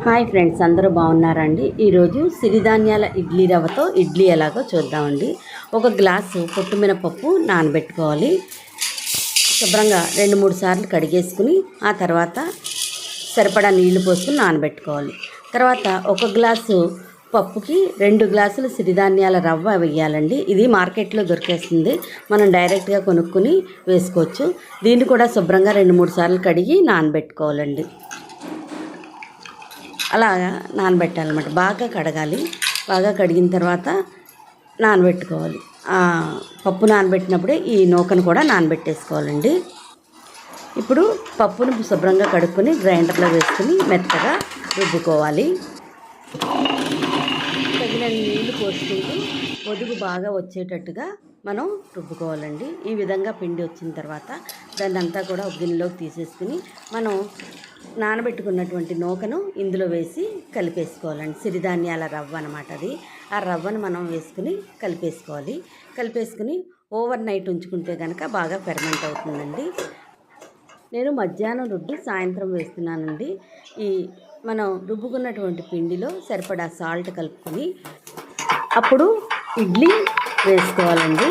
Hi friends, అందరూ బాగున్నారండి. ఈరోజు సిరిధాన్యాల ఇడ్లీ రవ్వతో ఇడ్లీ ఎలాగో చూద్దామండి. ఒక గ్లాసు పొట్టు మినపప్పు నానబెట్టుకోవాలి. శుభ్రంగా 2-3 సార్లు కడిగేసుకుని ఆ తర్వాత సరిపడా నీళ్లు పోసుకుని నానబెట్టుకోవాలి. తర్వాత ఒక గ్లాసు పప్పుకి 2 గ్లాసులు సిరిధాన్యాల రవ్వ వేయాలండి. ఇది మార్కెట్లో దొరికేస్తుంది, మనం డైరెక్ట్గా కొనుక్కుని వేసుకోవచ్చు. దీన్ని కూడా శుభ్రంగా 2-3 సార్లు కడిగి నానబెట్టుకోవాలండి. అలాగా నానబెట్టాలన్నమాట. బాగా కడగాలి. బాగా కడిగిన తర్వాత నానబెట్టుకోవాలి. పప్పు నానబెట్టినప్పుడే ఈ నూకను కూడా నానబెట్టేసుకోవాలండి. ఇప్పుడు పప్పును శుభ్రంగా కడుక్కొని గ్రైండర్లో వేసుకుని మెత్తగా రుబ్బుకోవాలి. తగిన నీళ్లు పోసుకుంటూ పొదుగు బాగా వచ్చేటట్టుగా మనం రుబ్బుకోవాలండి. ఈ విధంగా పిండి వచ్చిన తర్వాత దాన్ని అంతా కూడా ఒక గిన్నెలోకి తీసేసుకుని మనం నానబెట్టుకున్నటువంటి నూకను ఇందులో వేసి కలిపేసుకోవాలండి. సిరిధాన్యాల రవ్వ అన్నమాట అది. ఆ రవ్వను మనం వేసుకుని కలిపేసుకుని ఓవర్ నైట్ ఉంచుకుంటే కనుక బాగా ఫెర్మెంట్ అవుతుందండి. నేను మధ్యాహ్నం రుబ్బి సాయంత్రం వేస్తున్నానండి. ఈ మనం రుబ్బుకున్నటువంటి పిండిలో సరిపడా సాల్ట్ కలుపుకొని అప్పుడు ఇడ్లీ వేసుకోవాలండి.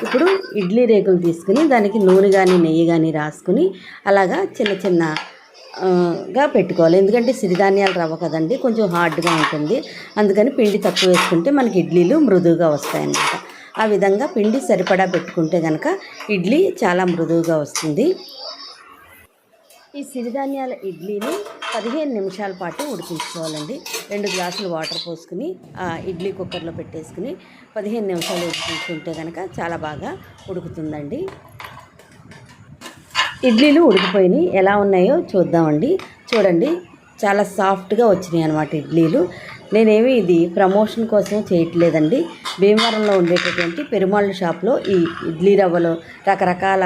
ఇప్పుడు ఇడ్లీ రేకులు తీసుకుని దానికి నూనె కానీ నెయ్యి కానీ రాసుకుని అలాగా చిన్నగా పెట్టుకోవాలి. ఎందుకంటే సిరిధాన్యాల రవ్వ కదండి, కొంచెం హార్డ్గా ఉంటుంది. అందుకని పిండి తక్కువ వేసుకుంటే మనకి ఇడ్లీలు మృదువుగా వస్తాయన్నమాట. ఆ విధంగా పిండి సరిపడా పెట్టుకుంటే కనుక ఇడ్లీ చాలా మృదువుగా వస్తుంది. ఈ సిరిధాన్యాల ఇడ్లీని 15 నిమిషాల పాటు ఉడికించుకోవాలండి. 2 గ్లాసులు వాటర్ పోసుకుని ఇడ్లీ కుక్కర్లో పెట్టేసుకుని 15 నిమిషాలు ఉడికించుకుంటే కనుక చాలా బాగా ఉడుకుతుందండి. ఇడ్లీలు ఉడికిపోయినాయి, ఎలా ఉన్నాయో చూద్దామండి. చూడండి, చాలా సాఫ్ట్గా వచ్చినాయి అన్నమాట ఇడ్లీలు. నేనేమి ఇది ప్రమోషన్ కోసం చేయట్లేదండి. భీమవరంలో ఉండేటటువంటి పెరుమాళ్ళ షాప్లో ఈ ఇడ్లీ రవ్వలో రకరకాల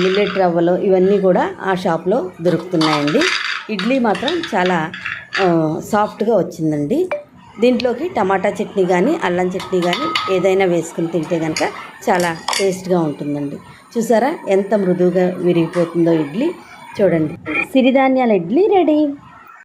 మిల్లెట్ రవ్వలు ఇవన్నీ కూడా ఆ షాప్లో దొరుకుతున్నాయండి. ఇడ్లీ మాత్రం చాలా సాఫ్ట్గా వచ్చిందండి. దీంట్లోకి టమాటా చట్నీ కానీ అల్లం చట్నీ కానీ ఏదైనా వేసుకుని తింటే కనుక చాలా టేస్ట్గా ఉంటుందండి. చూసారా ఎంత మృదువుగా విరిగిపోతుందో ఇడ్లీ. చూడండి, సిరిధాన్యాల ఇడ్లీ రెడీ.